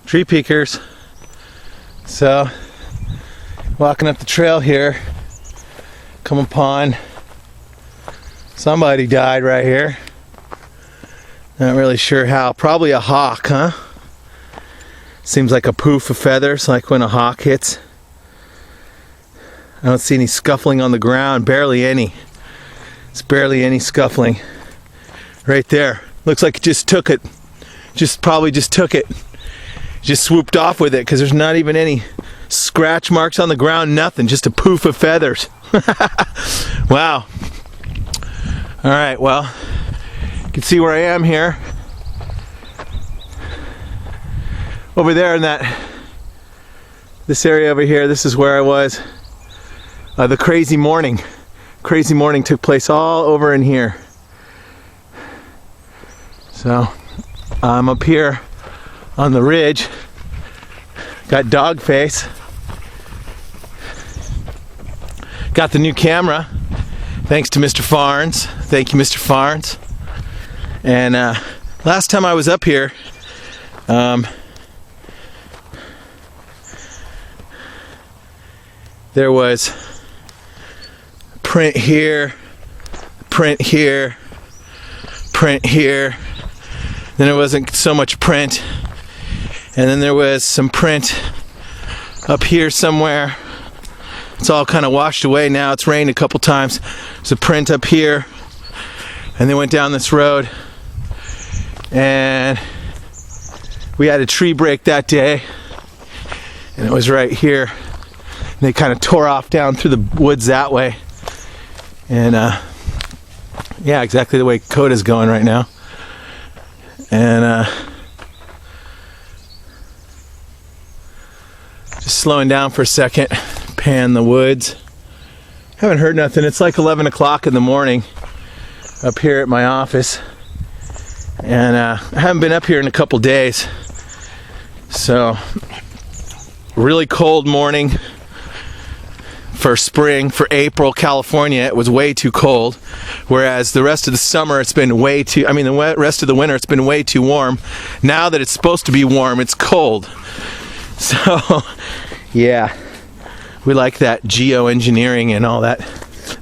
tree peekers. So, walking up the trail here, come upon somebody died right here. Not really sure how. Probably a hawk, huh? Seems like a poof of feathers, like when a hawk hits. I don't see any scuffling on the ground, barely any. It's barely any scuffling. Right there. Looks like it just took it. Probably just took it. Just swooped off with it, because there's not even any scratch marks on the ground, nothing. Just a poof of feathers. Wow. Alright, well, you can see where I am here. Over there in this area over here, this is where I was. The crazy morning. Crazy morning took place all over in here. So, I'm up here on the ridge. Got dog face. Got the new camera. Thanks to Mr. Farnes. Thank you, Mr. Farnes. And last time I was up here, there was print here, print here, print here. Then there wasn't so much print. And then there was some print up here somewhere. It's all kind of washed away now. It's rained a couple times. There's a print up here. And they went down this road. And we had a tree break that day. And it was right here. And they kind of tore off down through the woods that way. And yeah, exactly the way Coda's going right now. And just slowing down for a second, pan the woods. Haven't heard nothing. It's like 11 o'clock in the morning up here at my office. And I haven't been up here in a couple days. So, really cold morning for spring. For April, California, it was way too cold. Whereas the rest of the summer, it's been way too, the rest of the winter, it's been way too warm. Now that it's supposed to be warm, it's cold. So, yeah, we like that geoengineering and all that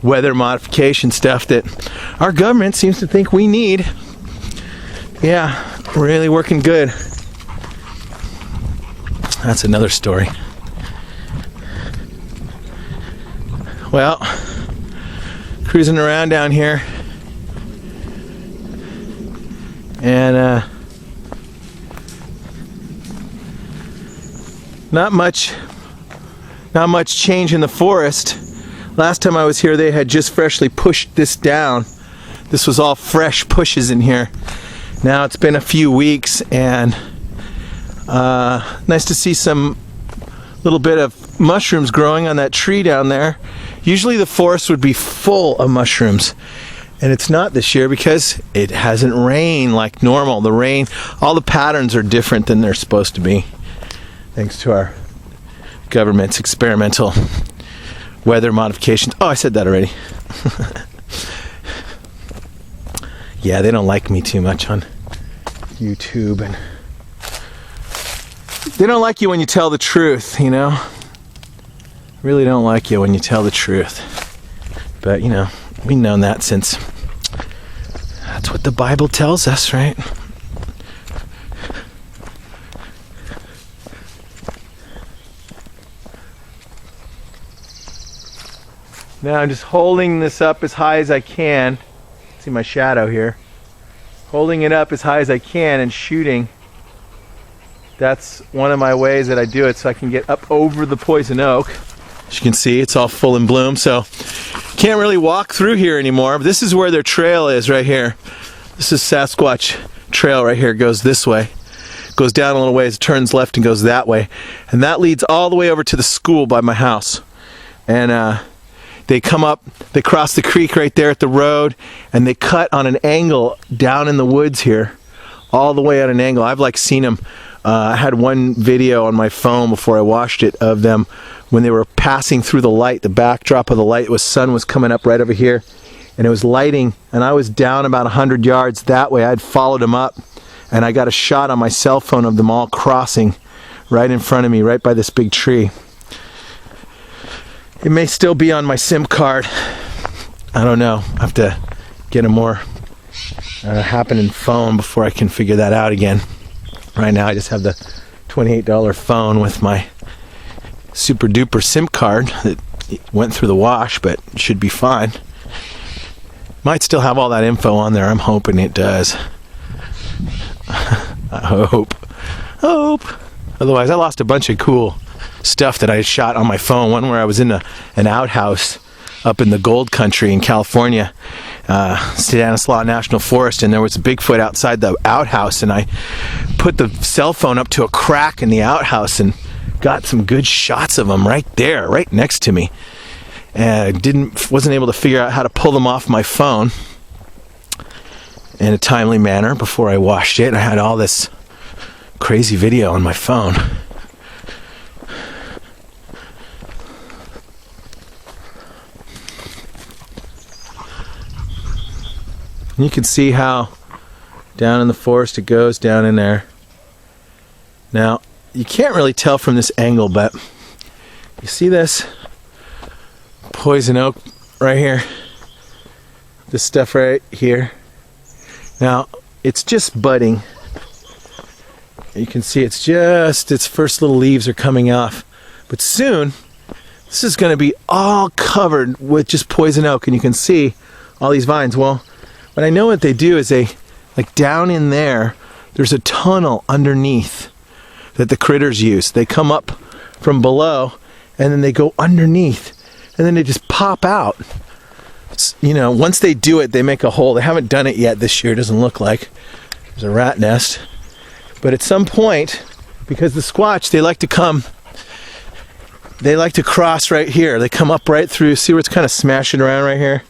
weather modification stuff that our government seems to think we need. Yeah, really working good. That's another story. Well, cruising around down here, and not much change in the forest. Last time I was here, they had just freshly pushed this down. This was all fresh pushes in here. Now it's been a few weeks, and nice to see some little bit of mushrooms growing on that tree down there. Usually the forest would be full of mushrooms, and it's not this year because it hasn't rained like normal. The rain, all the patterns are different than they're supposed to be, thanks to our government's experimental weather modifications. Oh, I said that already. Yeah, they don't like me too much on YouTube, and they don't like you when you tell the truth, you know? Really don't like you when you tell the truth. But, you know, we've known that since that's what the Bible tells us, right? Now I'm just holding this up as high as I can. See my shadow here. Holding it up as high as I can and shooting. That's one of my ways that I do it, so I can get up over the poison oak. As you can see, it's all full in bloom, so can't really walk through here anymore. But this is where their trail is, right here. This is Sasquatch Trail right here. It goes this way. Goes down a little ways, turns left and goes that way. And that leads all the way over to the school by my house. And they come up, they cross the creek right there at the road, and they cut on an angle down in the woods here, all the way at an angle. I've like seen them. I had one video on my phone before I watched it of them when they were passing through the light. The backdrop of the light was sun was coming up right over here, and it was lighting, and I was down about 100 yards that way. I'd followed them up, and I got a shot on my cell phone of them all crossing right in front of me, right by this big tree. It may still be on my SIM card. I don't know. I have to get a more happening phone before I can figure that out again. Right now I just have the $28 phone with my super duper SIM card that went through the wash, but should be fine. Might still have all that info on there. I'm hoping it does. I hope. Otherwise, I lost a bunch of cool stuff that I shot on my phone. One where I was in an outhouse up in the gold country in California, Stanislaus National Forest, and there was a Bigfoot outside the outhouse, and I put the cell phone up to a crack in the outhouse and got some good shots of them right there, right next to me. And I wasn't able to figure out how to pull them off my phone in a timely manner before I washed it. I had all this crazy video on my phone. You can see how down in the forest it goes down in there. Now, you can't really tell from this angle, but you see this poison oak right here? This stuff right here. Now, it's just budding. You can see its first little leaves are coming off. But soon, this is going to be all covered with just poison oak, and you can see all these vines. Well, what I know what they do is like down in there's a tunnel underneath that the critters use. They come up from below and then they go underneath and then they just pop out. Once they do it, they make a hole. They haven't done it yet this year. It doesn't look like. There's a rat nest. But at some point, because the squatch, they like to cross right here. They come up right through. See where it's kind of smashing around right here?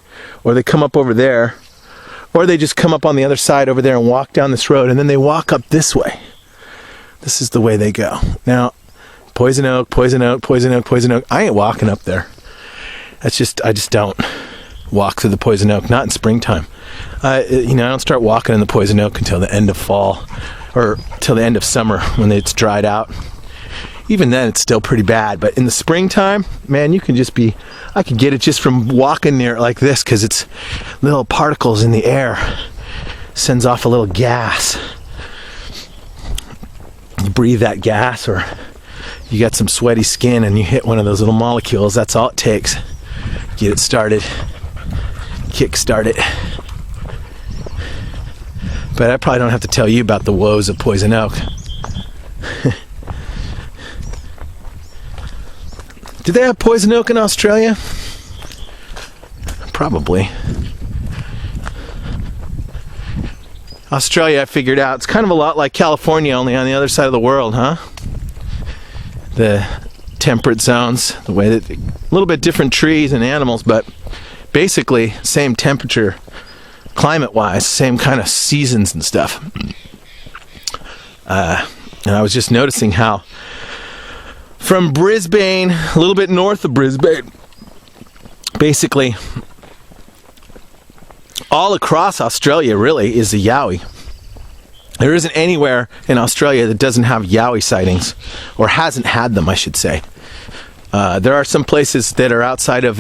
Or they come up over there. Or they just come up on the other side over there and walk down this road, and then they walk up this way. This is the way they go. Now, poison oak, poison oak, poison oak, poison oak. I ain't walking up there. I just don't walk through the poison oak, not in springtime. I don't start walking in the poison oak until the end of fall, or till the end of summer when it's dried out. Even then, it's still pretty bad. But in the springtime, man, I could get it just from walking near it like this, because it's little particles in the air. Sends off a little gas. You breathe that gas, or you got some sweaty skin and you hit one of those little molecules. That's all it takes. Get it started. Kick start it. But I probably don't have to tell you about the woes of poison oak. Do they have poison oak in Australia? Probably. Australia, I figured out, it's kind of a lot like California, only on the other side of the world, huh? The temperate zones, the way that, a little bit different trees and animals, but basically same temperature, climate-wise, same kind of seasons and stuff. And I was just noticing how from Brisbane, a little bit north of Brisbane, basically all across Australia really is the yowie. There isn't anywhere in Australia that doesn't have yowie sightings, or hasn't had them, I should say. There are some places that are outside of